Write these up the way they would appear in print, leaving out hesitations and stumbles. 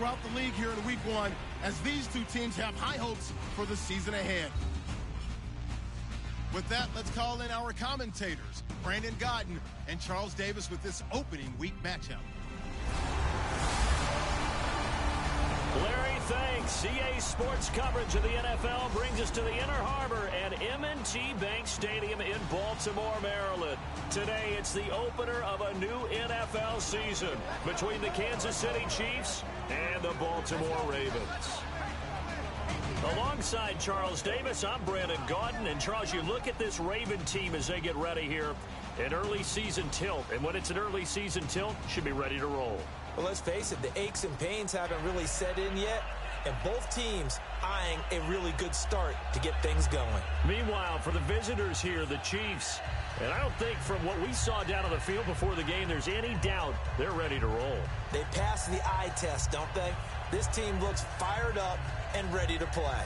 throughout the league here in Week 1 as these two teams have high hopes for the season ahead. With that, let's call in our commentators, Brandon Godden and Charles Davis, with this opening week matchup. Larry, thanks. EA Sports coverage of the NFL brings us to the Inner Harbor at M&T Bank Stadium in Baltimore, Maryland. Today, it's the opener of a new NFL season between the Kansas City Chiefs and the Baltimore Ravens. Alongside Charles Davis, I'm Brandon Godden. And Charles, you look at this Raven team as they get ready here. An early season tilt. And when it's an early season tilt, should be ready to roll. Well, let's face it, the aches and pains haven't really set in yet, and both teams eyeing a really good start to get things going. Meanwhile, for the visitors here, the Chiefs, and I don't think from what we saw down on the field before the game there's any doubt they're ready to roll. They passed the eye test, don't they? This team looks fired up and ready to play.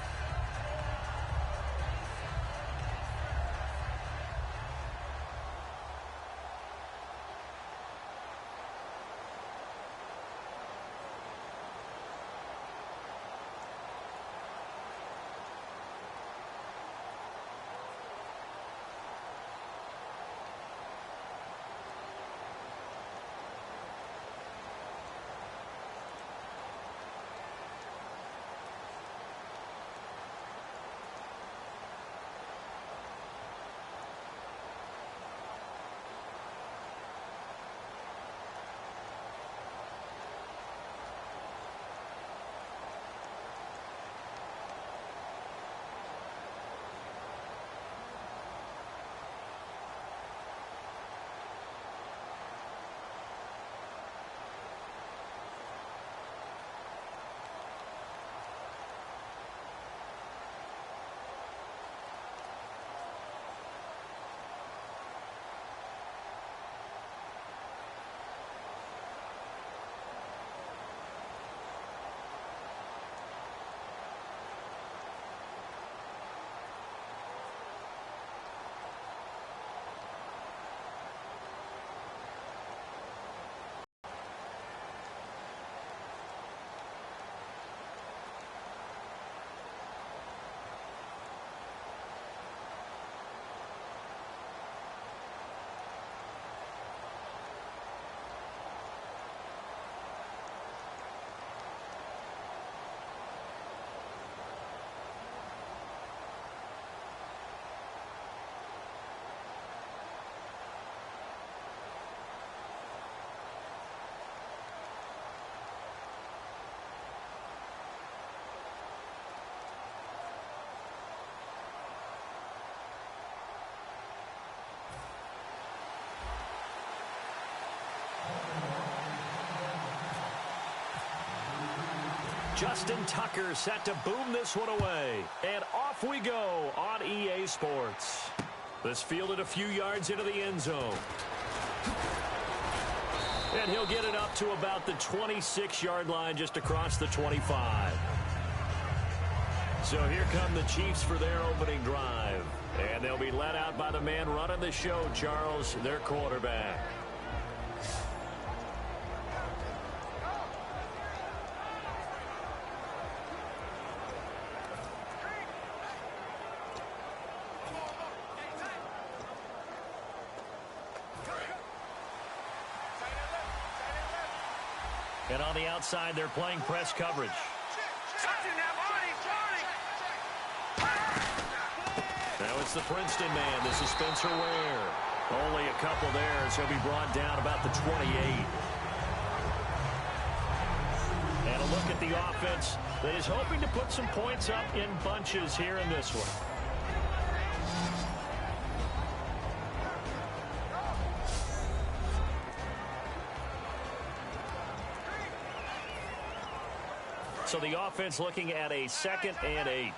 Justin Tucker set to boom this one away. And off we go on EA Sports. This fielded a few yards into the end zone. And he'll get it up to about the 26-yard line, just across the 25. So here come the Chiefs for their opening drive. And they'll be led out by the man running the show, Charles, their quarterback. And on the outside, they're playing press coverage. Now it's the Princeton man. This is Spencer Ware. Only a couple there as he'll be brought down about the 28. And a look at the offense that is hoping to put some points up in bunches here in this one. So the offense looking at a 2nd and 8.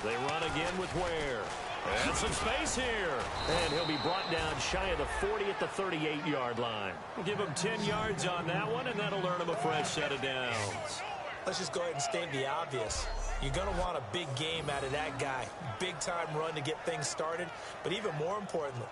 They run again with Ware. And some space here. And he'll be brought down shy of the 40 at the 38-yard line. We'll give him 10 yards on that one, and that'll earn him a fresh set of downs. Let's just go ahead and state the obvious. You're going to want a big game out of that guy. Big-time run to get things started. But even more importantly,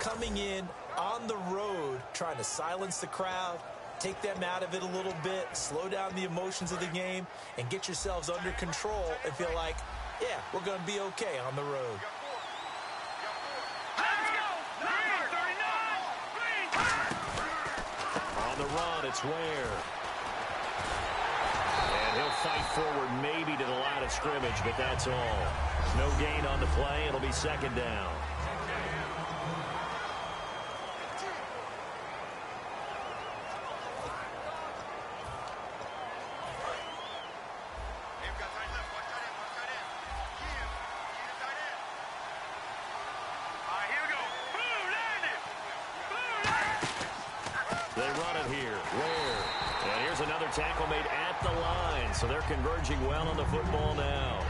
coming in on the road trying to silence the crowd, take them out of it a little bit, slow down the emotions of the game, and get yourselves under control and feel like, yeah, we're going to be okay on the road. On the run, it's Ware. And he'll fight forward maybe to the line of scrimmage, but that's all. No gain on the play. It'll be second down. They run it here. Ware. And here's another tackle made at the line. So they're converging well on the football now.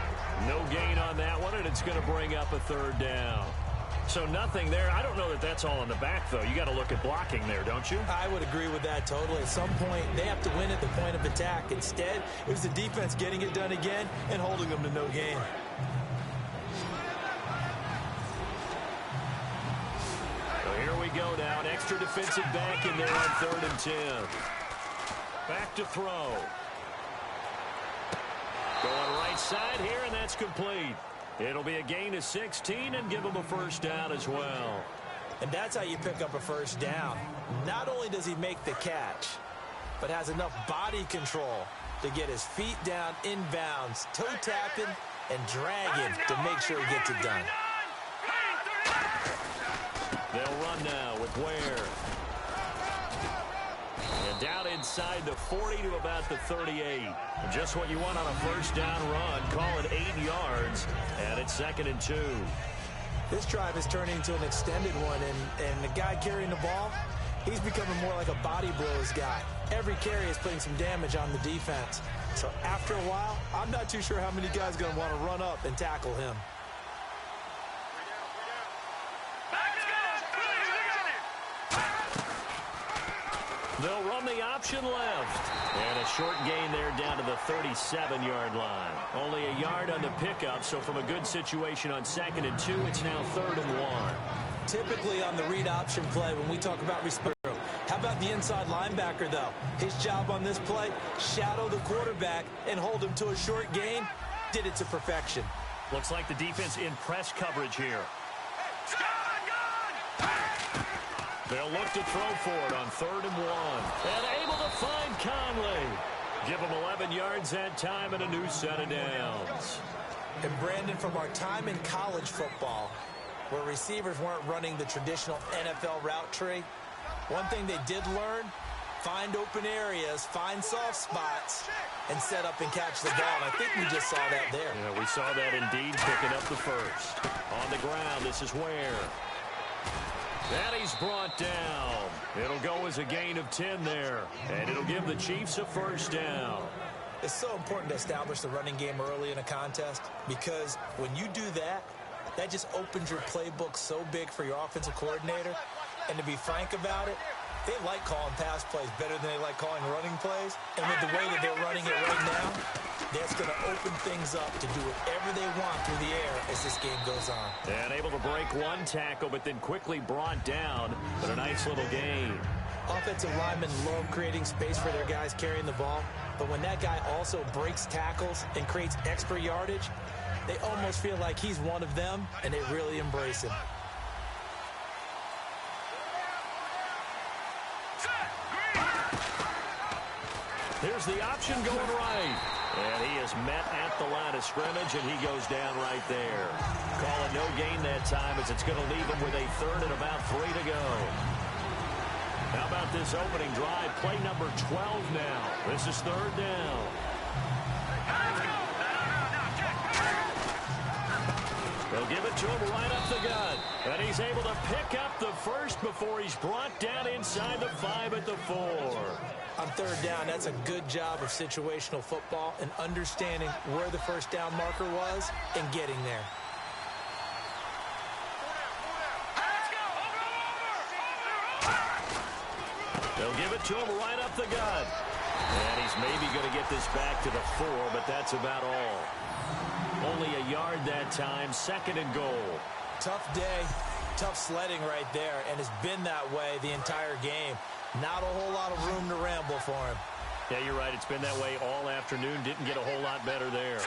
No gain on that one, and it's going to bring up a third down. So nothing there. I don't know that that's all in the back, though. You got to look at blocking there, don't you? I would agree with that totally. At some point, they have to win at the point of attack. Instead, it was the defense getting it done again and holding them to no gain. Here we go now. An extra defensive back in there on 3rd and 10. Back to throw. Going right side here, and that's complete. It'll be a gain of 16 and give him a first down as well. And that's how you pick up a first down. Not only does he make the catch, but has enough body control to get his feet down inbounds, toe tapping, and dragging to make sure he gets it done. They'll run now with Ware. And down inside the 40 to about the 38. Just what you want on a first down run. Call it 8 yards, and it's 2nd and 2. This drive is turning into an extended one, and the guy carrying the ball, he's becoming more like a body blows guy. Every carry is putting some damage on the defense. So after a while, I'm not too sure how many guys are going to want to run up and tackle him. They'll run the option left. And a short gain there down to the 37-yard line. Only a yard on the pickup, so from a good situation on 2nd and 2, it's now 3rd and 1. Typically on the read option play, when we talk about respect, how about the inside linebacker, though? His job on this play, shadow the quarterback and hold him to a short gain. Did it to perfection. Looks like the defense in press coverage here. They'll look to throw for it on 3rd and 1. And able to find Conley. Give him 11 yards that time and a new set of downs. And Brandon, from our time in college football, where receivers weren't running the traditional NFL route tree, one thing they did learn, find open areas, find soft spots, and set up and catch the ball. And I think we just saw that there. Yeah, we saw that indeed, picking up the first. On the ground, this is Ware. And he's brought down. It'll go as a gain of 10 there. And it'll give the Chiefs a first down. It's so important to establish the running game early in a contest, because when you do that, that just opens your playbook so big for your offensive coordinator. And to be frank about it, they like calling pass plays better than they like calling running plays. And with the way that they're running it right now, that's going to open things up to do whatever they want through the air as this game goes on. And able to break one tackle, but then quickly brought down. But a nice little gain. Offensive linemen love creating space for their guys carrying the ball. But when that guy also breaks tackles and creates extra yardage, they almost feel like he's one of them, and they really embrace him. Here's the option going right. And he is met at the line of scrimmage, and he goes down right there. Call it no gain that time, as it's going to leave him with a 3rd and about 3 to go. How about this opening drive? Play number 12 now. This is 3rd down. They'll give it to him right up the gut. And he's able to pick up the first before he's brought down inside the 5 at the 4. On 3rd down, that's a good job of situational football and understanding where the first down marker was and getting there. They'll give it to him right up the gut. And he's maybe going to get this back to the 4, but that's about all. Only a yard that time, 2nd and goal. Tough day, Tough sledding right there, and has been that way the entire game. Not a whole lot of room to ramble for him. Yeah, you're right. It's been that way all afternoon. Didn't get a whole lot better there.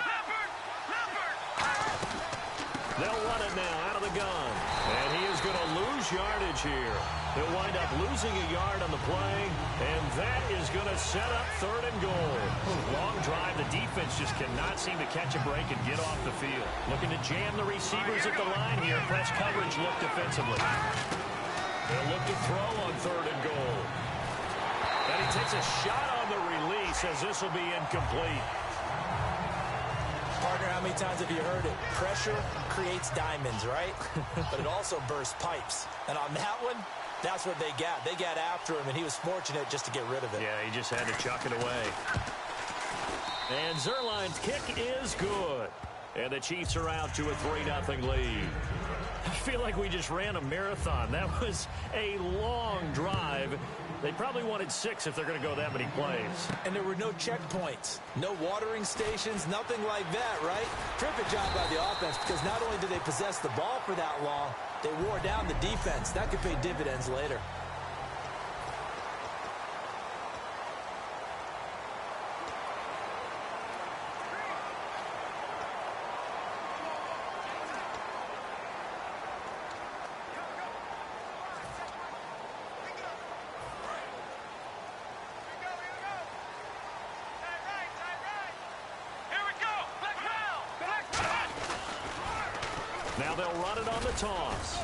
They'll run it now out of the gun. And he is going to lose yardage here. He'll wind up losing a yard on the play, and that is going to set up 3rd and goal. Long drive. The defense just cannot seem to catch a break and get off the field. Looking to jam the receivers at the line here. Press coverage look defensively. They'll look to throw on 3rd and goal. And he takes a shot on the release as this will be incomplete. Partner, how many times have you heard it? Pressure creates diamonds, right? But it also bursts pipes. And on that one, that's what they got. They got after him, and he was fortunate just to get rid of it. Yeah, he just had to chuck it away. And Zerline's kick is good. And the Chiefs are out to a 3-0 lead. I feel like we just ran a marathon. That was a long drive. They probably wanted 6 if they're going to go that many plays. And there were no checkpoints, no watering stations, nothing like that, right? Terrific job by the offense, because not only did they possess the ball for that long, they wore down the defense. That could pay dividends later. Now they'll run it on the toss.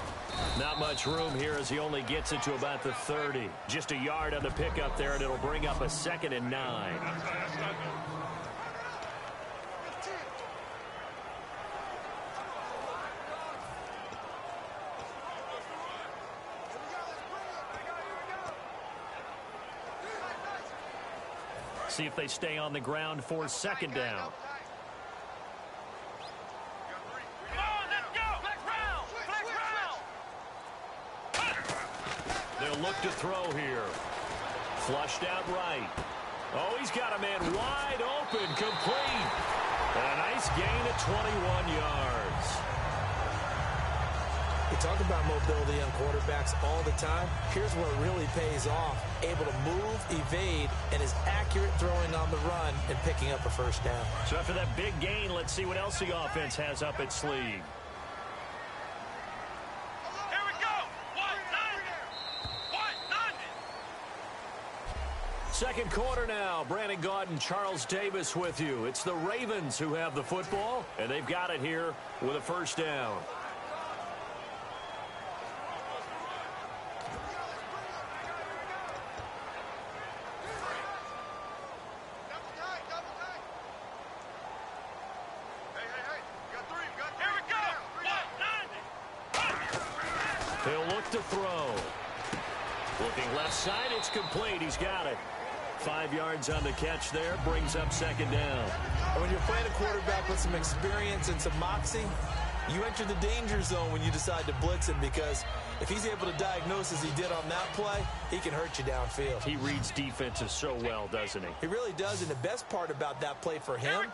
Not much room here as he only gets it to about the 30. Just a yard on the pickup there, and it'll bring up a 2nd and 9. See if they stay on the ground for 2nd down. Look to throw here. Flushed out right. Oh, he's got a man wide open, complete. And a nice gain of 21 yards. We talk about mobility on quarterbacks all the time. Here's where it really pays off. Able to move, evade, and is accurate throwing on the run and picking up a 1st down. So after that big gain, let's see what else the offense has up its sleeve. Second quarter now. Brandon Gaudin and Charles Davis with you. It's the Ravens who have the football, and they've got it here with a 1st down. He'll look to throw. Looking left side, it's complete. He's got it. 5 yards on the catch there, brings up 2nd down. When you're playing a quarterback with some experience and some moxie, you enter the danger zone when you decide to blitz him, because if he's able to diagnose as he did on that play, he can hurt you downfield. He reads defenses so well, doesn't he? He really does, and the best part about that play for him,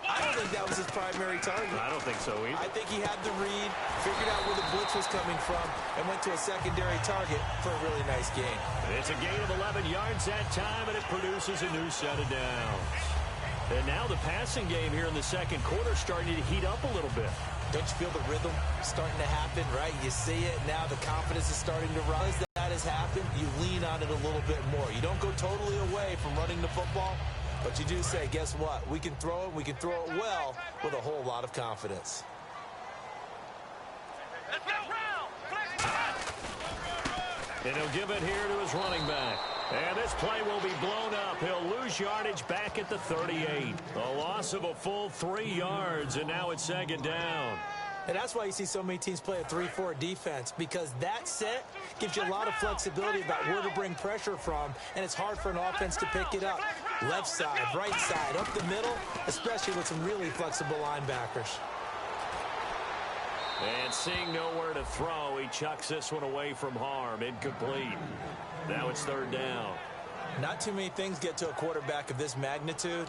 I don't think that was his primary target. I don't think so either. I think he had the read, figured out where the blitz was coming from, and went to a secondary target for a really nice gain. It's a gain of 11 yards that time, and it produces a new set of downs. And now the passing game here in the second quarter starting to heat up a little bit. Don't you feel the rhythm starting to happen, right? You see it, now the confidence is starting to rise. That has happened, you lean on it a little bit more. You don't go totally away from running the football, but you do say, guess what? We can throw it, we can throw it well with a whole lot of confidence. And he'll give it here to his running back. And this play will be blown up. He'll lose yardage back at the 38. A loss of a full 3 yards, and now it's 2nd down. And that's why you see so many teams play a 3-4 defense, because that set gives you a lot of flexibility about where to bring pressure from, and it's hard for an offense to pick it up. Left side, right side, up the middle, especially with some really flexible linebackers. And seeing nowhere to throw, he chucks this one away from harm. Incomplete. Now it's 3rd down. Not too many things get to a quarterback of this magnitude,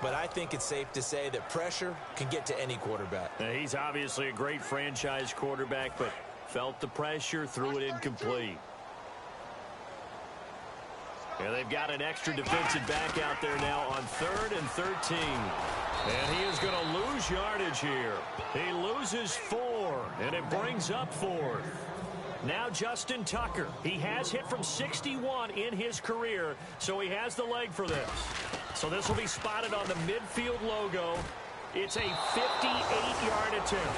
but I think it's safe to say that pressure can get to any quarterback. Now, he's obviously a great franchise quarterback, but Felt the pressure, threw it incomplete. And they've got an extra defensive back out there now on 3rd and 13. And he is going to lose yardage here. He loses 4, and it brings up 4th. Now Justin Tucker. He has hit from 61 in his career, so he has the leg for this. So this will be spotted on the midfield logo. It's a 58-yard attempt.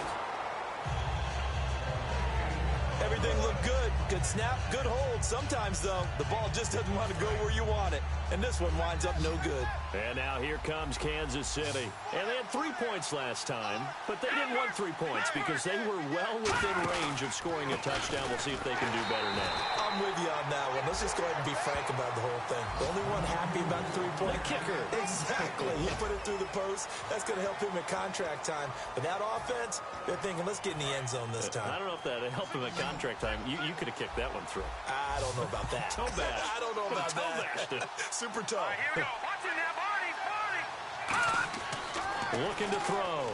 Everything looked good. Good snap, good hold. Sometimes, though, the ball just doesn't want to go where you want it. And this one winds up no good. And now here comes Kansas City. And they had 3 points last time, but they didn't want 3 points because they were well within range of scoring a touchdown. We'll see if they can do better now. I'm with you on that one. Let's just go ahead and be frank about the whole thing. The only one happy about the 3-point kicker. Exactly. He put it through the post. That's going to help him in contract time. But that offense, they're thinking, let's get in the end zone this time. I don't know if that helped him at contract time. You could have kicked that one through. I don't know about that. Toe bash. I don't know about that. Super toe. Here we go. Watching that body. Looking to throw.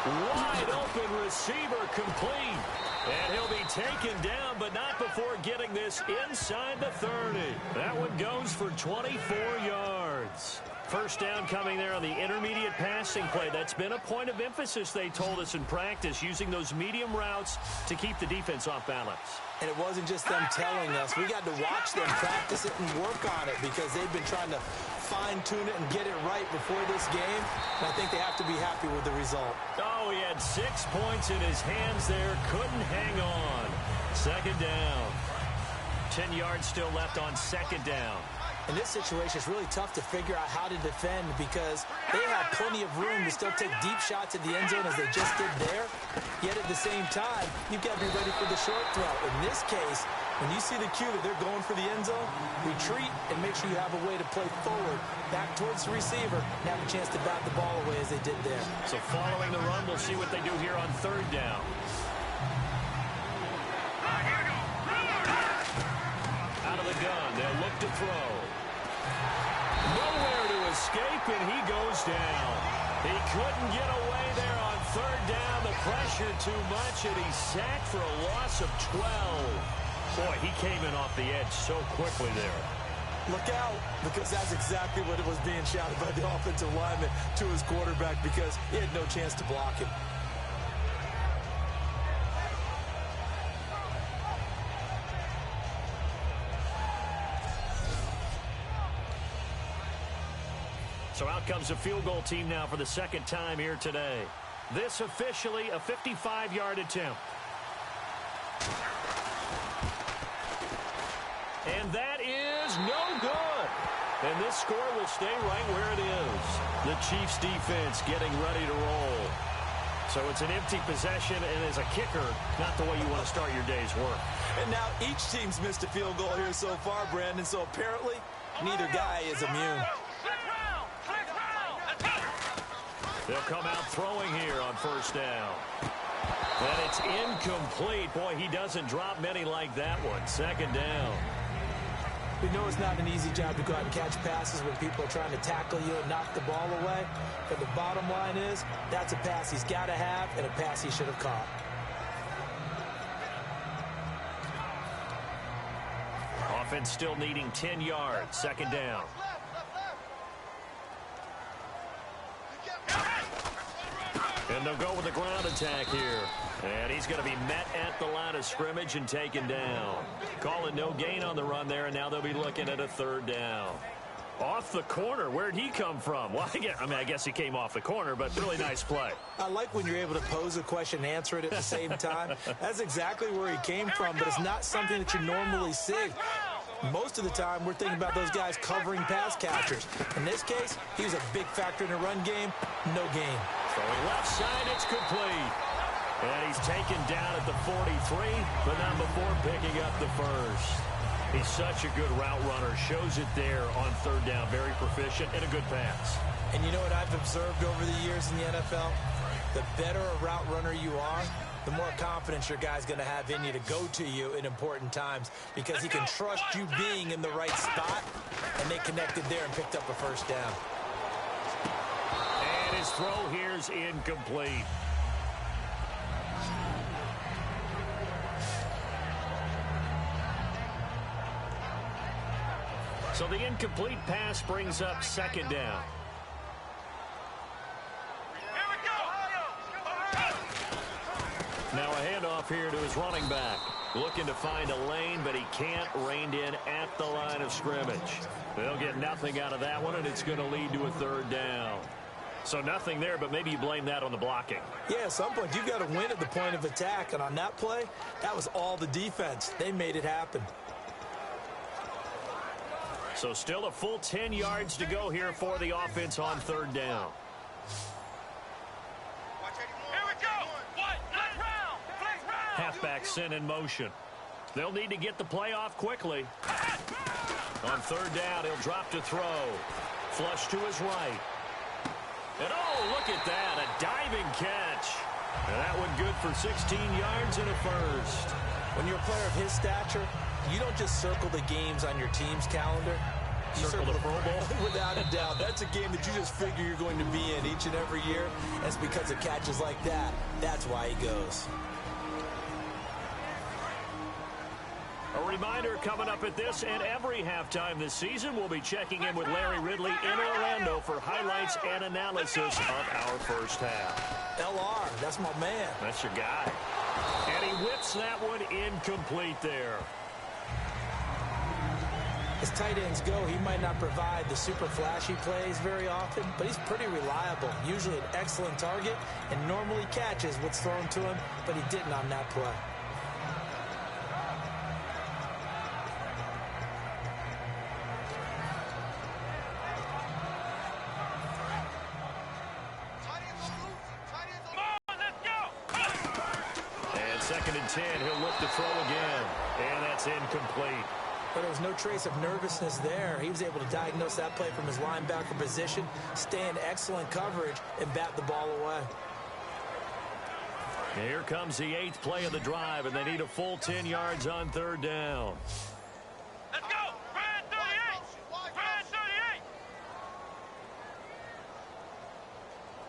Wide open receiver complete. And he'll be taken down, but not before getting this inside the 30. That one goes for 24 yards. First down coming there on the intermediate passing play. That's been a point of emphasis, they told us in practice, using those medium routes to keep the defense off balance. And it wasn't just them telling us. We got to watch them practice it and work on it because they've been trying to fine-tune it and get it right before this game. And I think they have to be happy with the result. Oh, he had 6 points in his hands there. Couldn't hang on. Second down. 10 yards still left on second down. In this situation, it's really tough to figure out how to defend because they have plenty of room to still take deep shots at the end zone as they just did there. Yet at the same time, you've got to be ready for the short throw. In this case, when you see the cue that they're going for the end zone, retreat and make sure you have a way to play forward, back towards the receiver, and have a chance to bat the ball away as they did there. So following the run, we'll see what they do here on third down. Out of the gun, they'll look to throw. Nowhere to escape, and he goes down. He couldn't get away there on third down. The pressure too much, and he's sacked for a loss of 12. Boy, he came in off the edge so quickly there. Look out, because that's exactly what it was being shouted by the offensive lineman to his quarterback because he had no chance to block him. So out comes a field goal team now for the second time here today. This officially a 55-yard attempt. And that is no good. And this score will stay right where it is. The Chiefs defense getting ready to roll. So it's an empty possession, and as a kicker, not the way you want to start your day's work. And now each team's missed a field goal here so far, Brandon, so apparently neither guy is immune. They'll come out throwing here on first down. And it's incomplete. Boy, he doesn't drop many like that one. Second down. We know it's not an easy job to go out and catch passes when people are trying to tackle you and knock the ball away. But the bottom line is, that's a pass he's got to have and a pass he should have caught. Offense still needing 10 yards. Second down. And they'll go with the ground attack here. And he's going to be met at the line of scrimmage and taken down. Calling no gain on the run there, and now they'll be looking at a third down. Off the corner. Where'd he come from? Well, I guess he came off the corner, but really nice play. I like when you're able to pose a question and answer it at the same time. That's exactly where he came from, but it's not something that you normally see. Most of the time, we're thinking about those guys covering pass catchers. In this case, he was a big factor in the run game. No gain. Throwing left side, it's complete. And he's taken down at the 43, but not before picking up the first. He's such a good route runner. Shows it there on third down. Very proficient and a good pass. And you know what I've observed over the years in the NFL? The better a route runner you are, the more confidence your guy's going to have in you to go to you in important times because he can trust you being in the right spot, and they connected there and picked up a first down. And his throw here's incomplete. So the incomplete pass brings up second down. Now a handoff here to his running back. Looking to find a lane, but he can't. Reined in at the line of scrimmage. They'll get nothing out of that one, and it's going to lead to a third down. So nothing there, but maybe you blame that on the blocking. Yeah, at some point, you've got to win at the point of attack. And on that play, that was all the defense. They made it happen. So still a full 10 yards to go here for the offense on third down. Halfback sent in motion. They'll need to get the play off quickly. On third down, he'll drop to throw. Flush to his right. And oh, look at that, a diving catch. And that one good for 16 yards and a first. When you're a player of his stature, you don't just circle the games on your team's calendar. You circle the Pro Bowl. Without a doubt. That's a game that you just figure you're going to be in each and every year. And it's because of catches like that. That's why he goes. A reminder coming up at this and every halftime this season, we'll be checking in with Larry Ridley in Orlando for highlights and analysis of our first half. LR, that's my man. That's your guy. And he whips that one incomplete there. As tight ends go, he might not provide the super flashy plays very often, but he's pretty reliable. Usually an excellent target and normally catches what's thrown to him, but he didn't on that play. Second and 10, he'll look to throw again, and that's incomplete. But there was no trace of nervousness there. He was able to diagnose that play from his linebacker position, stay in excellent coverage, and bat the ball away. Here comes the 8th play of the drive, and they need a full 10 yards on third down. Let's go! Brand 38! Brand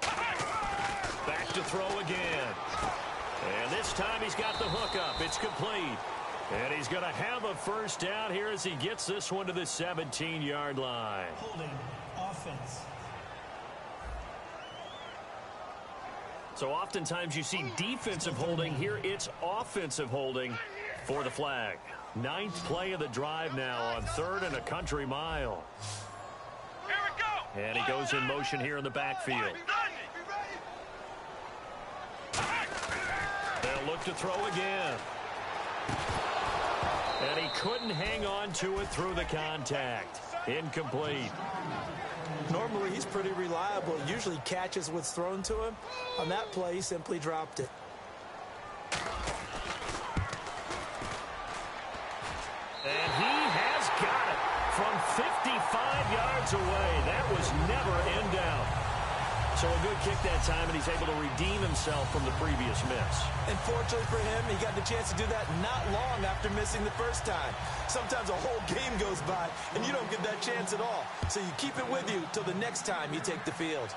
38! Back to throw again. And this time he's got the hook up. It's complete. And he's going to have a first down here as he gets this one to the 17-yard line. Holding offense. So oftentimes you see defensive holding. Here it's offensive holding for the flag. 9th play of the drive now on 3rd and a country mile. Here we go! And he goes in motion here in the backfield. They'll look to throw again. And he couldn't hang on to it through the contact. Incomplete. Normally, he's pretty reliable. He usually catches what's thrown to him. On that play, he simply dropped it. And he has got it from 55 yards away. That was never in doubt. So a good kick that time, and he's able to redeem himself from the previous miss. And fortunately for him, he got the chance to do that not long after missing the first time. Sometimes a whole game goes by, and you don't get that chance at all. So you keep it with you till the next time you take the field.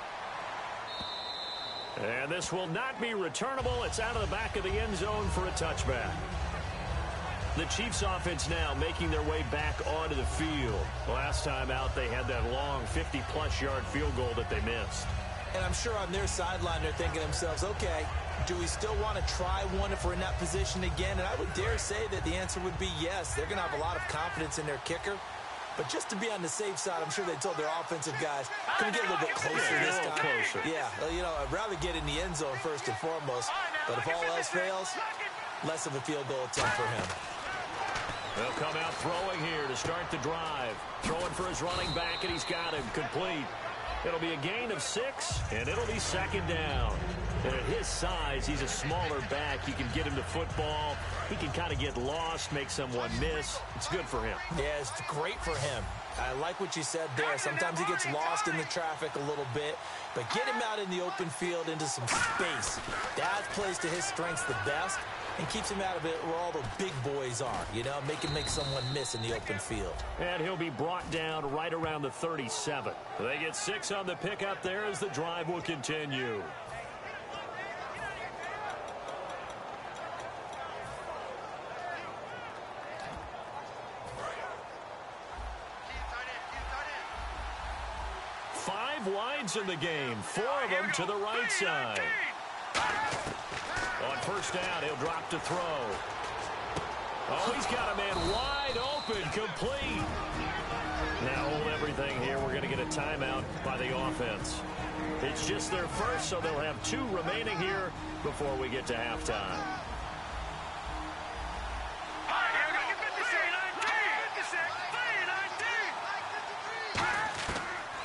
And this will not be returnable. It's out of the back of the end zone for a touchback. The Chiefs offense now making their way back onto the field. Last time out, they had that long 50-plus yard field goal that they missed. And I'm sure on their sideline they're thinking to themselves, okay, do we still want to try one if we're in that position again? And I would dare say that the answer would be yes. They're going to have a lot of confidence in their kicker. But just to be on the safe side, I'm sure they told their offensive guys, can we get a little bit closer this time? Closer. Yeah, you know, I'd rather get in the end zone first and foremost. But if all else fails, less of a field goal attempt for him. They'll come out throwing here to start the drive. Throwing for his running back, and he's got him complete. It'll be a gain of 6, and it'll be second down. And at his size, he's a smaller back. You can get him to football. He can kind of get lost, make someone miss. It's good for him. Yeah, it's great for him. I like what you said there. Sometimes he gets lost in the traffic a little bit, but get him out in the open field into some space. That plays to his strengths the best and keeps him out of it where all the big boys are, you know, make someone miss in the open field. And he'll be brought down right around the 37. They get 6 on the pickup there as the drive will continue. wides in the game, 4 of them to the right side. On first down, he'll drop to throw. Oh, he's got a man wide open, complete. Now hold everything here. We're going to get a timeout by the offense. It's just their first, so they'll have 2 remaining here before we get to halftime.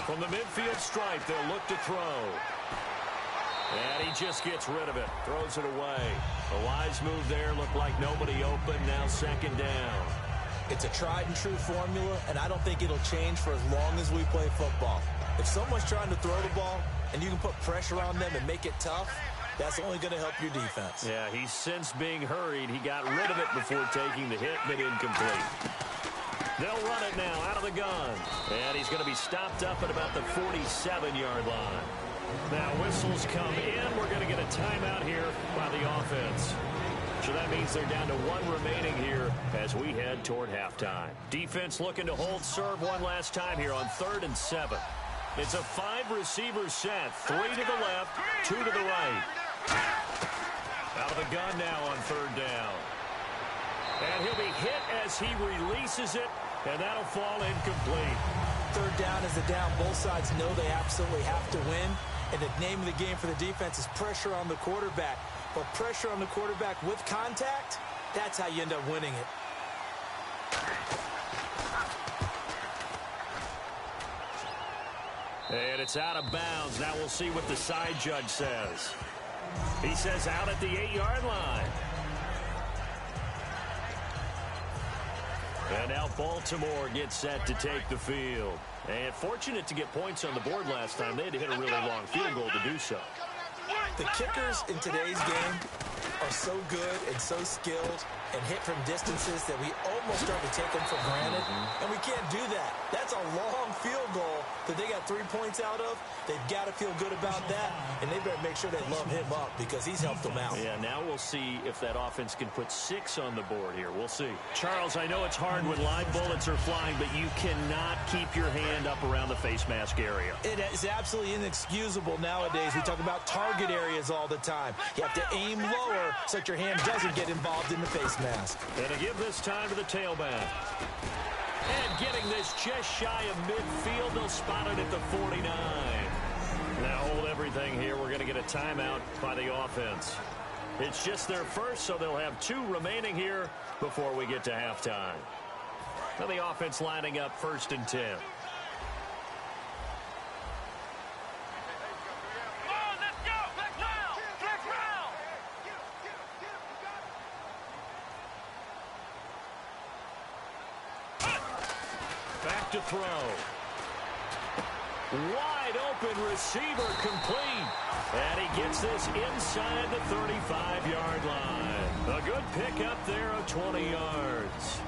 From the midfield stripe, they'll look to throw. And he just gets rid of it. Throws it away. A wise move there. Looked like nobody open. Now second down. It's a tried-and-true formula, and I don't think it'll change for as long as we play football. If someone's trying to throw the ball and you can put pressure on them and make it tough, that's only going to help your defense. Yeah, he's since being hurried. He got rid of it before taking the hit, but incomplete. They'll run it now out of the gun. And he's going to be stopped up at about the 47-yard line. Now whistles come in. We're going to get a timeout here by the offense. So that means they're down to 1 remaining here as we head toward halftime. Defense looking to hold serve one last time here on 3rd and 7. It's a 5-receiver set. 3 to the left, 2 to the right. Out of the gun now on 3rd down. And he'll be hit as he releases it, and that'll fall incomplete. 3rd down is the down. Both sides know they absolutely have to win. And the name of the game for the defense is pressure on the quarterback. But pressure on the quarterback with contact, that's how you end up winning it. And it's out of bounds. Now we'll see what the side judge says. He says out at the 8-yard line. And now Baltimore gets set to take the field. And fortunate to get points on the board last time. They had to hit a really long field goal to do so. The kickers in today's game are so good and so skilled and hit from distances that we almost start to take them for granted. And we can't do that. That's a long field goal that they got 3 points out of. They've got to feel good about that, and they better make sure they love him up because he's helped them out. Yeah, now we'll see if that offense can put 6 on the board here. We'll see. Charles, I know it's hard when live bullets are flying, but you cannot keep your hand up around the face mask area. It is absolutely inexcusable nowadays. We talk about target areas all the time. You have to aim lower so that your hand doesn't get involved in the face mask. And to give this time to the tailback. And getting this just shy of midfield, they'll spot it at the 49. Now hold everything here. We're going to get a timeout by the offense. It's just their first, so they'll have 2 remaining here before we get to halftime. Now the offense lining up 1st and 10. Back to throw. Wide open receiver complete. And he gets this inside the 35-yard line. A good pickup there of 20 yards.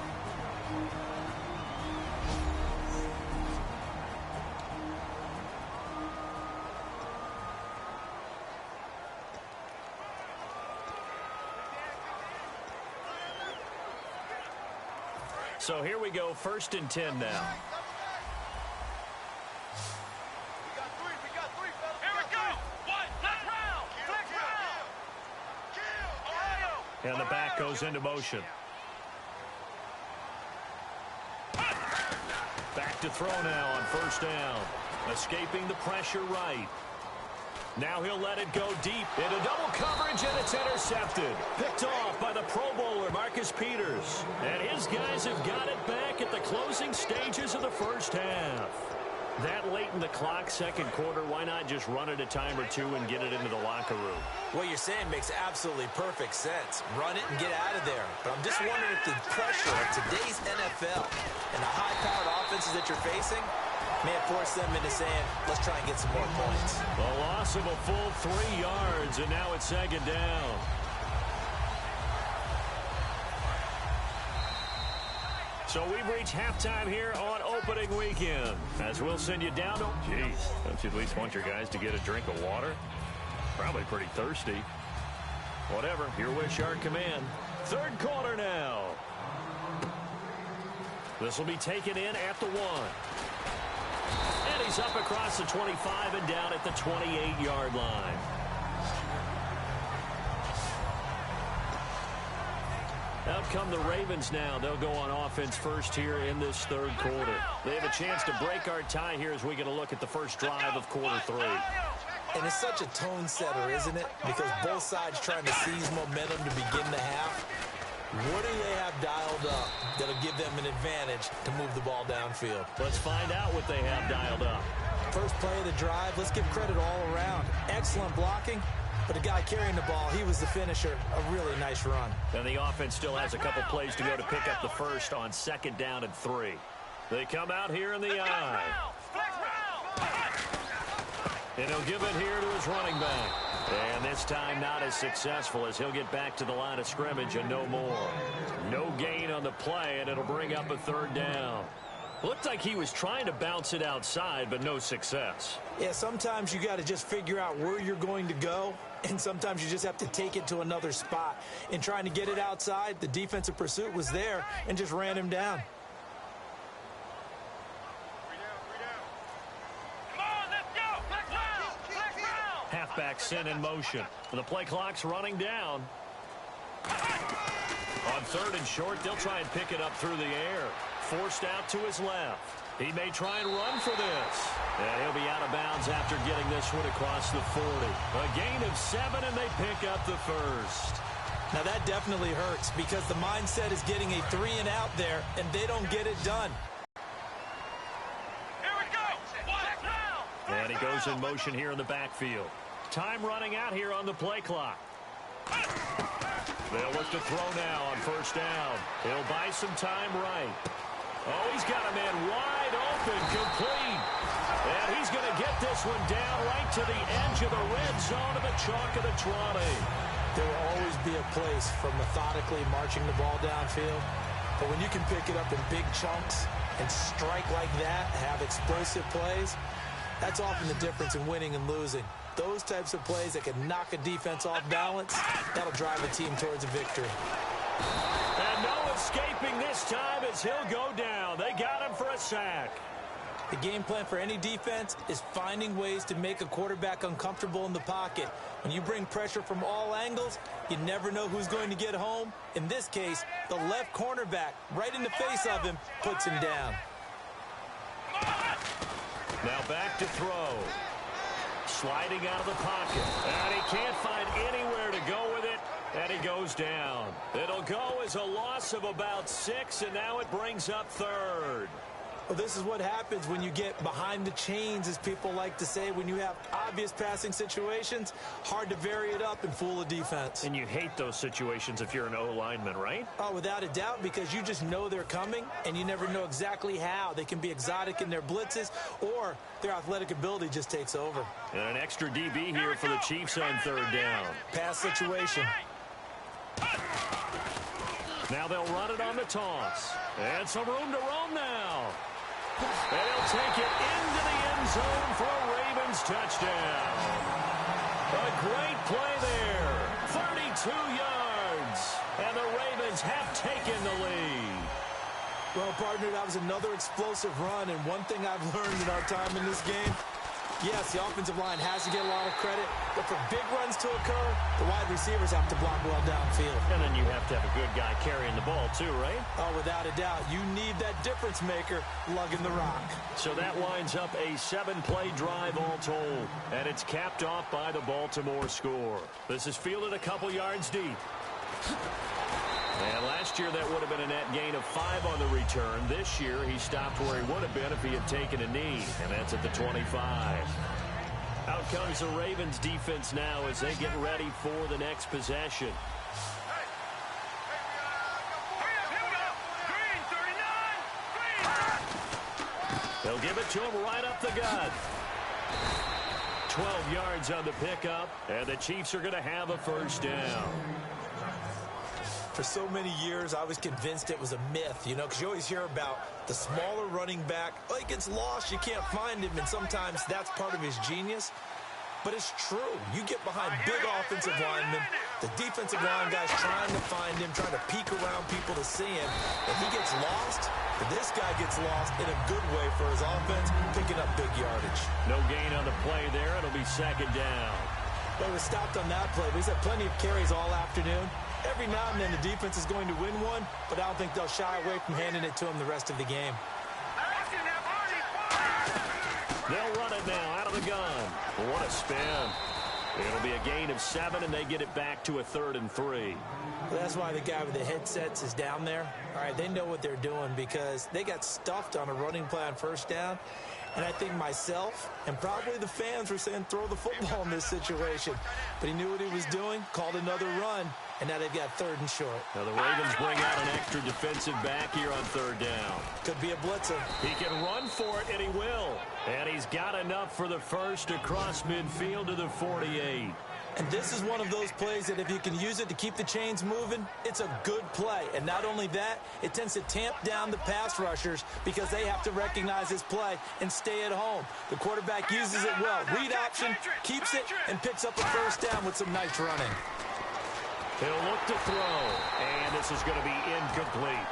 So here we go, 1st and 10 now. Here we go. One, left round. Ohio. And the back goes into motion. Back to throw now on 1st down. Escaping the pressure right. Now he'll let it go deep into double coverage, and it's intercepted. Picked off by the Pro Bowler, Marcus Peters. And his guys have got it back at the closing stages of the first half. That late in the clock, second quarter, why not just run it a time or 2 and get it into the locker room? What you're saying makes absolutely perfect sense. Run it and get out of there. But I'm just wondering if the pressure of today's NFL and the high-powered offenses that you're facing may have forced them into saying, let's try and get some more points. A loss of a full 3 yards, and now it's 2nd down. So we've reached halftime here on opening weekend. As we'll send you down to... Jeez, don't you at least want your guys to get a drink of water? Probably pretty thirsty. Whatever, your wish, our command. 3rd quarter now. This will be taken in at the 1. And he's up across the 25 and down at the 28-yard line. Out come the Ravens now. They'll go on offense first here in this third quarter. They have a chance to break our tie here as we get a look at the first drive of quarter 3. And it's such a tone setter, isn't it? Because both sides trying to seize momentum to begin the half. What do they have dialed up that'll give them an advantage to move the ball downfield? Let's find out what they have dialed up. First play of the drive, let's give credit all around. Excellent blocking, but the guy carrying the ball, he was the finisher. A really nice run. And the offense still has a couple plays to go to pick up the first on 2nd down and 3. They come out here in the eye. And he'll give it here to his running back. And this time not as successful as he'll get back to the line of scrimmage and no more. No gain on the play, and it'll bring up a 3rd down. Looked like he was trying to bounce it outside, but no success. Yeah, sometimes you got to just figure out where you're going to go, and sometimes you just have to take it to another spot. In trying to get it outside, the defensive pursuit was there and just ran him down. Halfback sent in motion. The play clock's running down. On 3rd and short, they'll try and pick it up through the air. Forced out to his left. He may try and run for this. And he'll be out of bounds after getting this one across the 40. A gain of 7, and they pick up the first. Now that definitely hurts because the mindset is getting a 3 and out there, and they don't get it done. Here we go. And he goes in motion here in the backfield. Time running out here on the play clock. They'll look to throw now on 1st down. He'll buy some time right. Oh, he's got a man wide open, complete. And he's going to get this one down right to the edge of the red zone of the chalk of the 20. There will always be a place for methodically marching the ball downfield. But when you can pick it up in big chunks and strike like that, have explosive plays, that's often the difference in winning and losing. Those types of plays that can knock a defense off balance, that'll drive a team towards a victory. And no escaping this time as he'll go down. They got him for a sack. The game plan for any defense is finding ways to make a quarterback uncomfortable in the pocket. When you bring pressure from all angles, you never know who's going to get home. In this case, the left cornerback, right in the face of him, puts him down. Now back to throw. Sliding out of the pocket. And he can't find anywhere to go with it. And he goes down. It'll go as a loss of about 6, and now it brings up 3rd. Well, this is what happens when you get behind the chains, as people like to say. When you have obvious passing situations, hard to vary it up and fool a defense. And you hate those situations if you're an O-lineman, right? Oh, without a doubt, because you just know they're coming, and you never know exactly how. They can be exotic in their blitzes, or their athletic ability just takes over. And an extra DB here for the Chiefs on 3rd down. Pass situation. Now they'll run it on the toss. And some room to roam now. And he'll take it into the end zone for a Ravens touchdown. A great play there. 32 yards. And the Ravens have taken the lead. Well, partner, that was another explosive run. And one thing I've learned in our time in this game, yes, the offensive line has to get a lot of credit, but for big runs to occur, the wide receivers have to block well downfield. And then you have to have a good guy carrying the ball too, right? Oh, without a doubt. You need that difference maker lugging the rock. So that winds up a 7-play drive all told, and it's capped off by the Baltimore score. This is fielded a couple yards deep. And last year that would have been a net gain of 5 on the return. This year he stopped where he would have been if he had taken a knee, and that's at the 25. Out comes the Ravens defense now as they get ready for the next possession. They'll give it to him right up the gut. 12 yards on the pickup, and the Chiefs are going to have a 1st down. For so many years, I was convinced it was a myth, you know, because you always hear about the smaller running back. Oh, he gets lost, you can't find him, and sometimes that's part of his genius. but it's true. You get behind big offensive linemen, the defensive line guys trying to find him, trying to peek around people to see him, and he gets lost. But this guy gets lost in a good way for his offense, picking up big yardage. No gain on the play there. It'll be second down. Well, he was stopped on that play, but he's had plenty of carries all afternoon. Every now and then the defense is going to win one, but I don't think they'll shy away from handing it to him the rest of the game. They'll run it now out of the gun. What a spin. It'll be a gain of 7, and they get it back to a 3rd and 3. Well, that's why the guy with the headsets is down there. All right, they know what they're doing because they got stuffed on a running play on first down. And I think myself and probably the fans were saying throw the football in this situation. But he knew what he was doing, called another run, and now they've got 3rd and short. Now the Ravens bring out an extra defensive back here on 3rd down. Could be a blitzer. He can run for it, and he will. And he's got enough for the first across midfield to the 48. And this is one of those plays that if you can use it to keep the chains moving, it's a good play. And not only that, it tends to tamp down the pass rushers because they have to recognize this play and stay at home. The quarterback uses it well. Read option, keeps it, and picks up a first down with some nice running. He'll look to throw, and this is going to be incomplete.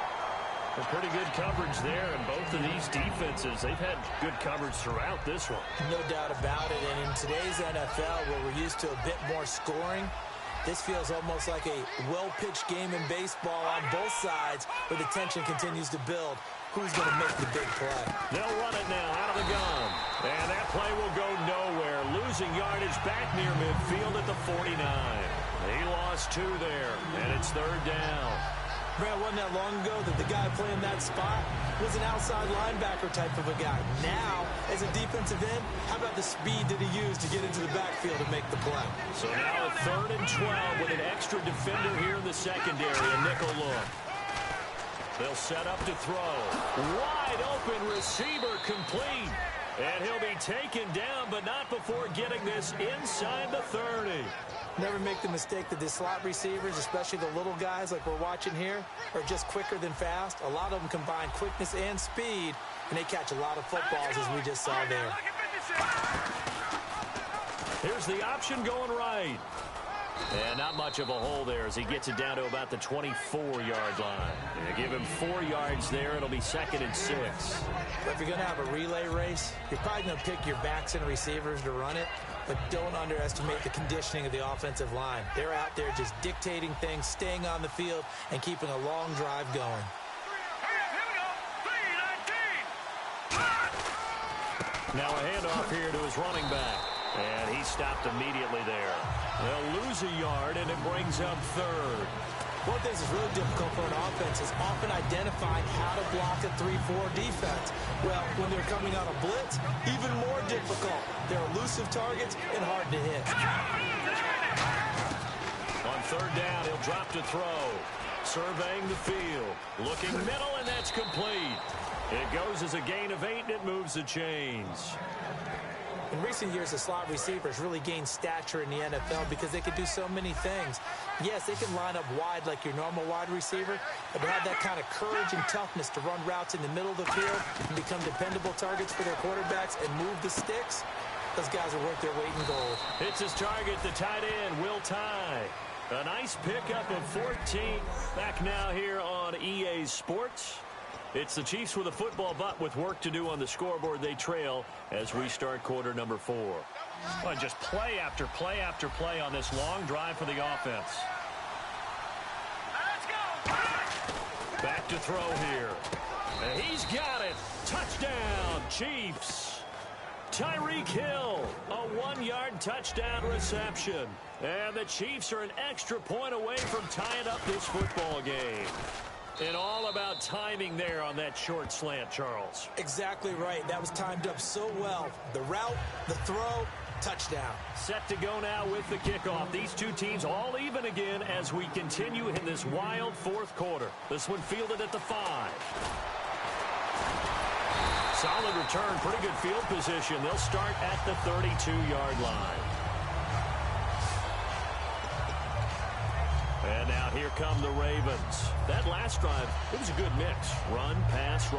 A pretty good coverage there, and both of these defenses, they've had good coverage throughout this one. No doubt about it, and in today's NFL, where we're used to a bit more scoring, this feels almost like a well-pitched game in baseball on both sides, where the tension continues to build. Who's going to make the big play? They'll run it now out of the gun, and that play will go nowhere, losing yardage back near midfield at the 49. He lost 2 there, and it's 3rd down. Brad, wasn't that long ago that the guy playing that spot was an outside linebacker type of a guy. Now, as a defensive end, how about the speed that he used to get into the backfield and make the play? So now a 3rd and 12 with an extra defender here in the secondary, a nickel look. They'll set up to throw. Wide open receiver complete. And he'll be taken down, but not before getting this inside the 30. Never make the mistake that the slot receivers, especially the little guys like we're watching here, are just quicker than fast. A lot of them combine quickness and speed, and they catch a lot of footballs as we just saw there. Here's the option going right. And not much of a hole there as he gets it down to about the 24-yard line. And give him 4 yards there. It'll be 2nd and 6. But if you're going to have a relay race, you're probably going to pick your backs and receivers to run it. But don't underestimate the conditioning of the offensive line. They're out there just dictating things, staying on the field, and keeping a long drive going. Now a handoff here to his running back. And he stopped immediately there. They'll lose a yard, and it brings up 3rd. One thing that's really difficult for an offense is often identifying how to block a 3-4 defense. Well, when they're coming on a blitz, even more difficult. They're elusive targets and hard to hit. On 3rd down, he'll drop to throw. Surveying the field. Looking middle, and that's complete. It goes as a gain of 8, and it moves the chains. In recent years, the slot receivers really gained stature in the NFL because they can do so many things. Yes, they can line up wide like your normal wide receiver, but to have that kind of courage and toughness to run routes in the middle of the field and become dependable targets for their quarterbacks and move the sticks, those guys are worth their weight in gold. It's his target, the tight end, Will Tye. A nice pickup of 14. Back now here on EA Sports. It's the Chiefs with a football, but with work to do on the scoreboard. They trail as we start quarter number 4. Well, just play after play after play on this long drive for the offense. Back to throw here. And he's got it. Touchdown, Chiefs. Tyreek Hill, a 1-yard touchdown reception. And the Chiefs are an extra point away from tying up this football game. And all about timing there on that short slant, Charles. Exactly right. That was timed up so well. The route, the throw, touchdown. Set to go now with the kickoff. These two teams all even again as we continue in this wild 4th quarter. This one fielded at the 5. Solid return, pretty good field position. They'll start at the 32-yard line. And now here come the Ravens. That last drive, it was a good mix. Run, pass,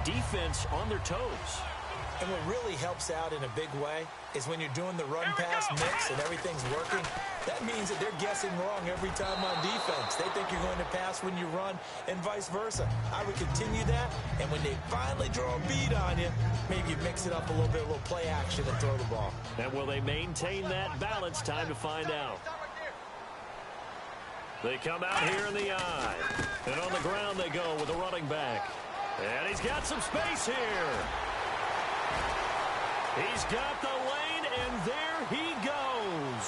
defense on their toes. And what really helps out in a big way is when you're doing the run-pass mix and everything's working, that means that they're guessing wrong every time on defense. They think you're going to pass when you run and vice versa. I would continue that, and when they finally draw a bead on you, maybe you mix it up a little bit, a little play action and throw the ball. And will they maintain that balance? Time to find out. They come out here in the eye. And on the ground they go with the running back. And he's got some space here. He's got the lane, and there he goes.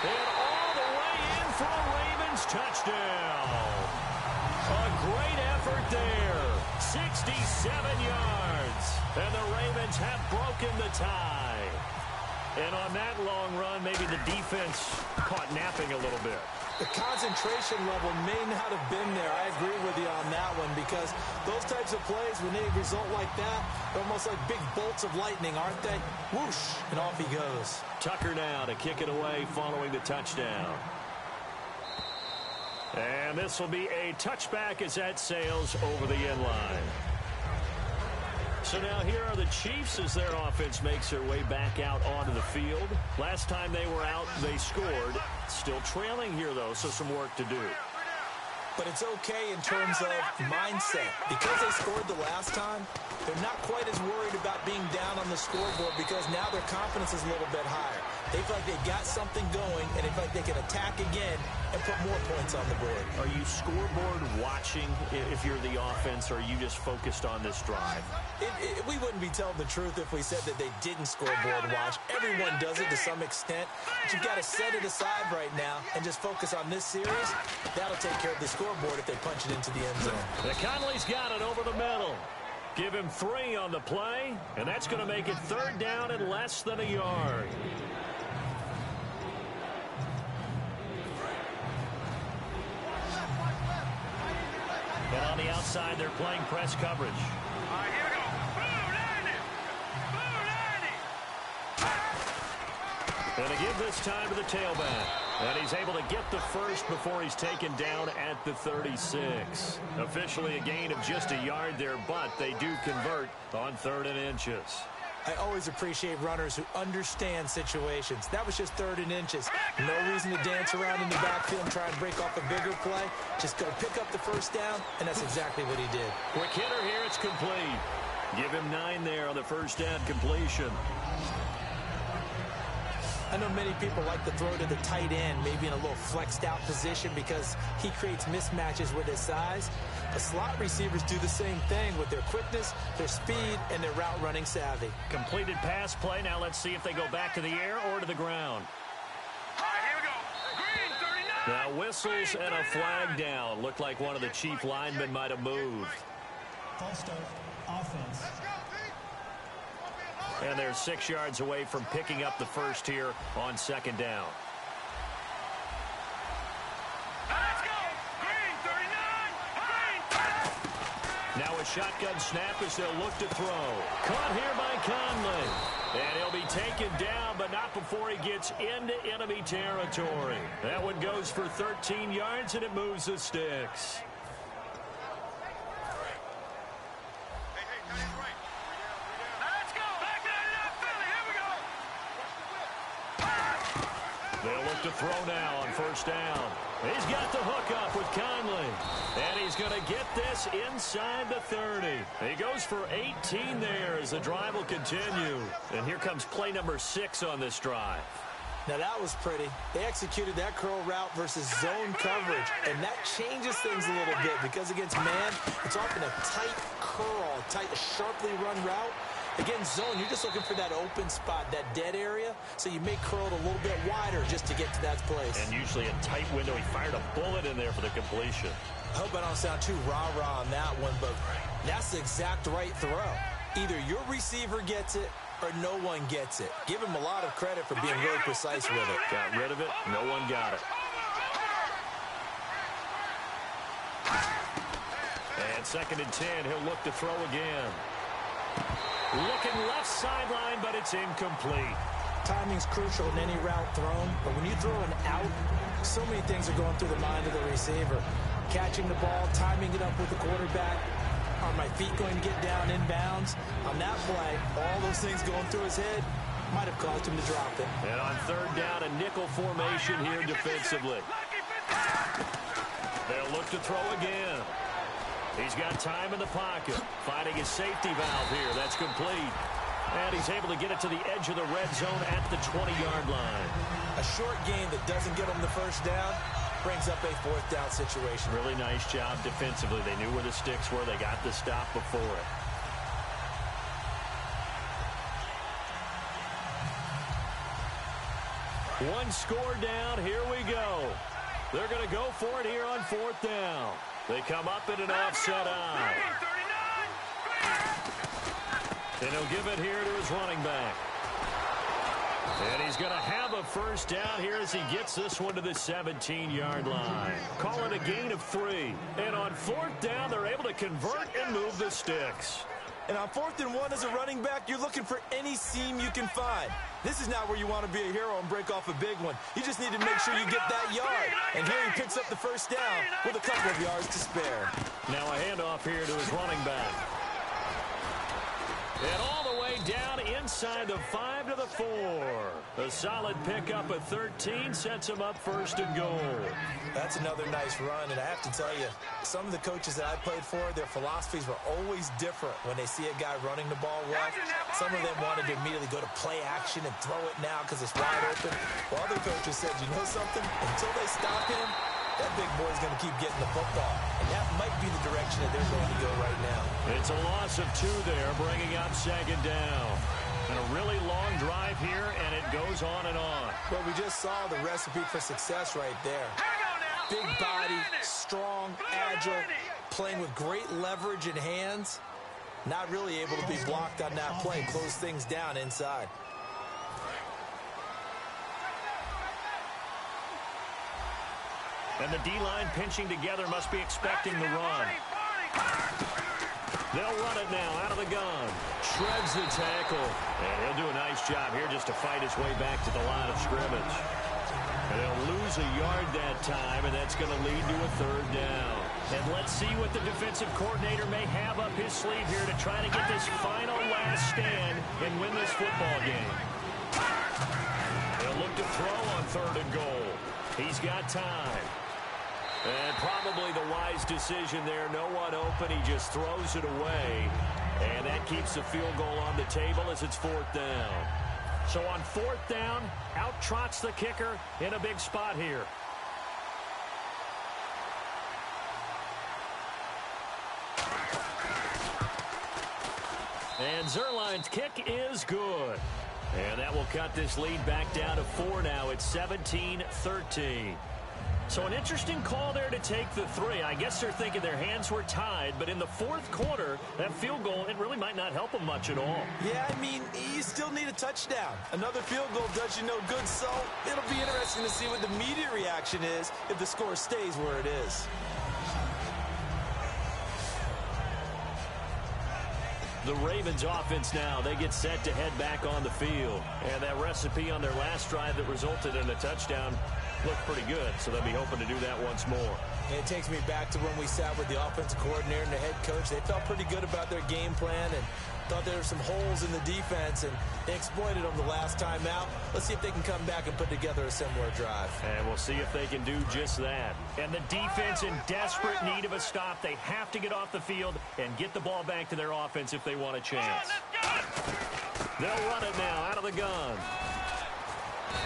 And all the way in for a Ravens touchdown. A great effort there. 67 yards. And the Ravens have broken the tie. And on that long run, maybe the defense caught napping a little bit. The concentration level may not have been there. I agree with you on that one, because those types of plays, when they result like that, they're almost like big bolts of lightning, aren't they? Whoosh, and off he goes. Tucker now to kick it away following the touchdown. And this will be a touchback as that sails over the end line. So now here are the Chiefs as their offense makes their way back out onto the field. Last time they were out, they scored. Still trailing here, though, so some work to do. But it's okay in terms of mindset. Because they scored the last time, they're not quite as worried about being down on the scoreboard, because now their confidence is a little bit higher. They feel like they've got something going, and they feel like they can attack again and put more points on the board. Are you scoreboard watching if you're the offense, or are you just focused on this drive? We wouldn't be telling the truth if we said that they didn't scoreboard watch. Everyone does it to some extent. But you've got to set it aside right now and just focus on this series. That'll take care of the scoreboard if they punch it into the end zone. The Conley's got it over the middle. Give him 3 on the play, and that's going to make it 3rd down and less than a yard. And on the outside, they're playing press coverage. All right, here we go. Boom, And to give this time to the tailback. And he's able to get the first before he's taken down at the 36. Officially a gain of just a yard there, but they do convert on 3rd and inches. I always appreciate runners who understand situations. That was just 3rd and inches. No reason to dance around in the backfield and try and break off a bigger play. Just go pick up the first down, and that's exactly what he did. Quick hitter here, it's complete. Give him 9 there on the first down completion. I know many people like to throw to the tight end, maybe in a little flexed out position, because he creates mismatches with his size. But slot receivers do the same thing with their quickness, their speed, and their route running savvy. Completed pass play. Now let's see if they go back to the air or to the ground. all right, here we go. Green, 39. Now whistles and a flag down. Looked like one of the chief linemen might have moved. False start, offense. And they're 6 yards away from picking up the first here on 2nd down. Let's go. Green, 39. Green. Now a shotgun snap as they'll look to throw. Caught here by Conley. And he'll be taken down, but not before he gets into enemy territory. That one goes for 13 yards, and it moves the sticks. They'll look to throw now on 1st down. He's got the hook up with Conley. And he's going to get this inside the 30. He goes for 18 there as the drive will continue. And here comes play number 6 on this drive. Now that was pretty. They executed that curl route versus zone coverage, and that changes things a little bit, because against man, it's often a tight curl, tight, sharply run route. Against zone, you're just looking for that open spot, that dead area, so you may curl it a little bit wider just to get to that place. And usually a tight window. He fired a bullet in there for the completion. I hope I don't sound too rah-rah on that one, but that's the exact right throw. Either your receiver gets it or no one gets it. Give him a lot of credit for being really precise with it. Got rid of it. No one got it. And 2nd and 10. He'll look to throw again. Looking left sideline, but it's incomplete. Timing's crucial in any route thrown, but when you throw an out, so many things are going through the mind of the receiver. Catching the ball, timing it up with the quarterback. Are my feet going to get down in bounds? On that play, all those things going through his head might have caused him to drop it. And on third down, a nickel formation here defensively. They'll look to throw again. He's got time in the pocket. Finding his safety valve here. That's complete. And he's able to get it to the edge of the red zone at the 20-yard line. A short gain that doesn't get him the first down brings up a fourth down situation. Really nice job defensively. They knew where the sticks were. They got the stop before it. One score down. Here we go. They're going to go for it here on fourth down. They come up in an offset eye. And he'll give it here to his running back. And he's going to have a first down here as he gets this one to the 17-yard line. Call it a gain of 3. And on fourth down, they're able to convert and move the sticks. And on 4th and 1 as a running back, you're looking for any seam you can find. This is not where you want to be a hero and break off a big one. You just need to make sure you get that yard. And here he picks up the first down with a couple of yards to spare. Now a handoff here to his running back. And all the way down inside the 5 to the 4. A solid pickup of 13 sets him up first and goal. That's another nice run, and I have to tell you, some of the coaches that I played for, their philosophies were always different when they see a guy running the ball well. Some of them wanted to immediately go to play action and throw it now because it's wide open. While other coaches said, you know something? Until they stop him, that big boy's going to keep getting the football. And that might be the direction that they're going to go right now. It's a loss of 2 there, bringing up second down. And a really long drive here, and it goes on and on. Well, we just saw the recipe for success right there. Big body, strong, agile, playing with great leverage in hands. Not really able to be blocked on that play. Close things down inside. And the D-line pinching together must be expecting the run. They'll run it now out of the gun. Shreds the tackle. And he'll do a nice job here just to fight his way back to the line of scrimmage. And they'll lose a yard that time, and that's going to lead to a third down. And let's see what the defensive coordinator may have up his sleeve here to try to get this final last stand and win this football game. They'll look to throw on third and goal. He's got time. And probably the wise decision there. No one open. He just throws it away. And that keeps the field goal on the table as it's fourth down. So on fourth down, out trots the kicker in a big spot here. And Zerline's kick is good. And that will cut this lead back down to 4 now. It's 17-13. So an interesting call there to take the 3. I guess they're thinking their hands were tied, but in the fourth quarter, that field goal, it really might not help them much at all. Yeah, I mean, you still need a touchdown. Another field goal does you no good, so it'll be interesting to see what the immediate reaction is if the score stays where it is. The Ravens offense now, they get set to head back on the field. And that recipe on their last drive that resulted in a touchdown looked pretty good, so they'll be hoping to do that once more. And it takes me back to when we sat with the offensive coordinator and the head coach. They felt pretty good about their game plan and thought there were some holes in the defense, and they exploited them the last time out. Let's see if they can come back and put together a similar drive. And we'll see if they can do just that. And the defense in desperate need of a stop. They have to get off the field and get the ball back to their offense if they want a chance. They'll run it now out of the gun.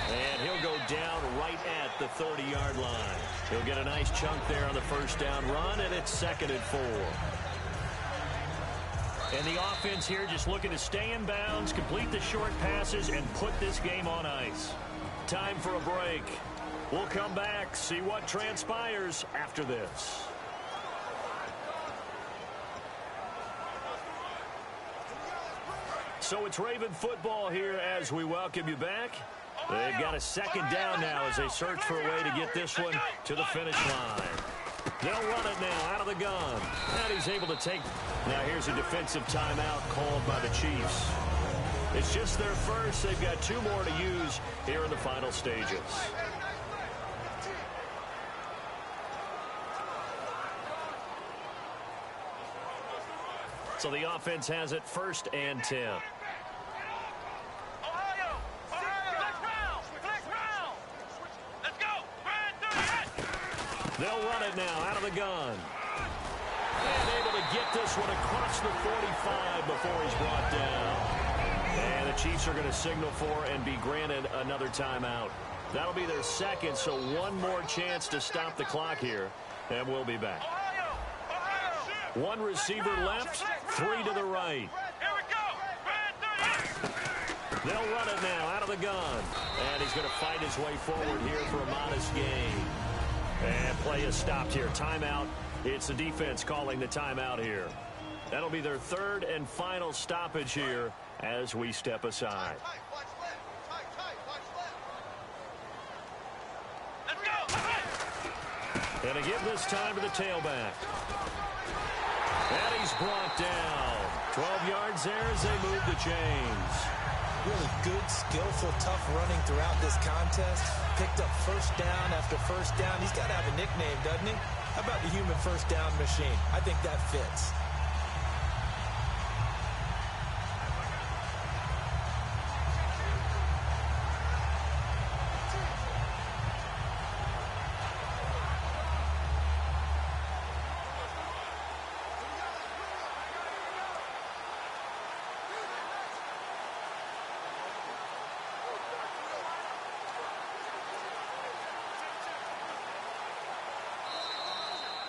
And he'll go down right at the 30-yard line. He'll get a nice chunk there on the first down run, and it's 2nd and 4. And the offense here just looking to stay in bounds, complete the short passes, and put this game on ice. Time for a break. We'll come back, see what transpires after this. So it's Raven football here as we welcome you back. They've got a second down now as they search for a way to get this one to the finish line. They'll run it now out of the gun. And he's able to take. Now here's a defensive timeout called by the Chiefs. It's just their first. They've got 2 more to use here in the final stages. So the offense has it 1st and 10. They'll run it now out of the gun. And able to get this one across the 45 before he's brought down. And the Chiefs are going to signal for and be granted another timeout. That'll be their second, so one more chance to stop the clock here. And we'll be back. One receiver left, 3 to the right. They'll run it now out of the gun. And he's going to fight his way forward here for a modest gain. And play is stopped here. Timeout. It's the defense calling the timeout here. That'll be their 3rd and final stoppage here as we step aside. And again this time to the tailback. And he's brought down. 12 yards there as they move the chains. Really good, skillful, tough running throughout this contest. Picked up first down after first down. He's got to have a nickname, doesn't he? How about the human first down machine? I think that fits.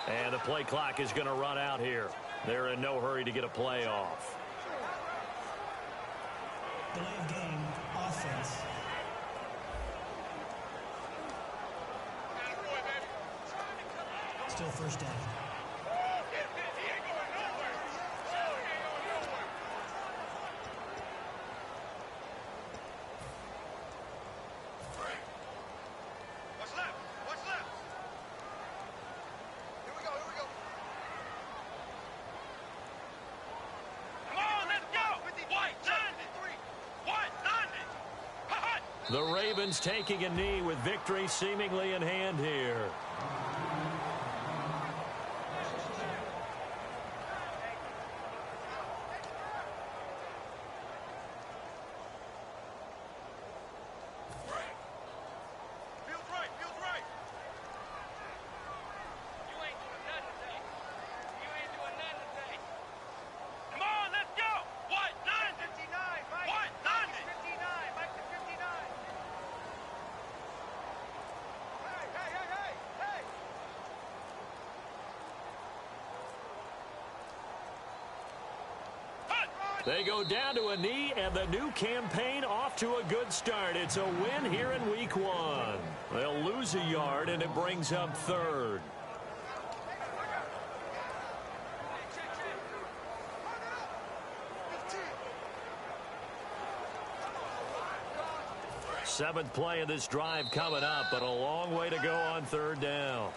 And the play clock is going to run out here. They're in no hurry to get a play off. Delay of game, offense. Still first down. The Ravens taking a knee with victory seemingly in hand here. They go down to a knee, and the new campaign off to a good start. It's a win here in week 1. They'll lose a yard, and it brings up 3rd. Seventh play of this drive coming up, but a long way to go on 3rd down.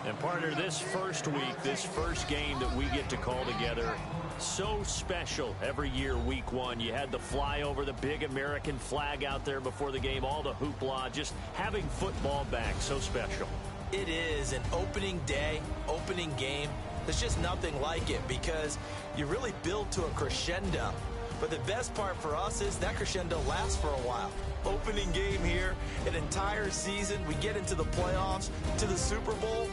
And partner, this first week, this first game that we get to call together, so special every year, week 1. You had the flyover, the big American flag out there before the game, all the hoopla, just having football back, so special. It is an opening day, opening game. There's just nothing like it because you really build to a crescendo. But the best part for us is that crescendo lasts for a while. Opening game here, an entire season. We get into the playoffs, to the Super Bowl.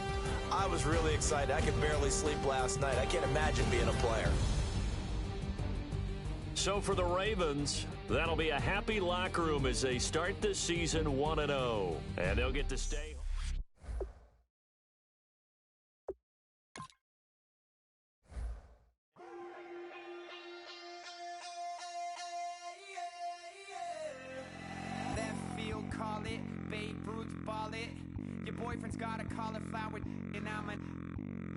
I was really excited. I could barely sleep last night. I can't imagine being a player. So for the Ravens, that'll be a happy locker room as they start this season 1-0. And they'll get to stay. Left field, call it. Babe Ruth, ball it. Your boyfriend's got a cauliflower, and I'm a...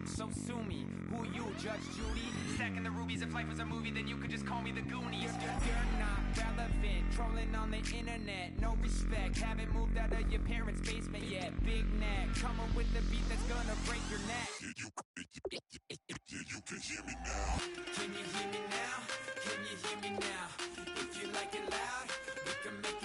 So sue me. Who you, Judge Judy? Stacking the rubies. If life was a movie, then you could just call me the Goonies. You're not relevant. Trolling on the internet. No respect. Haven't moved out of your parents' basement yet. Big neck. Coming with the beat that's gonna break your neck. You can hear me now. Can you hear me now? Can you hear me now? If you like it loud, we can make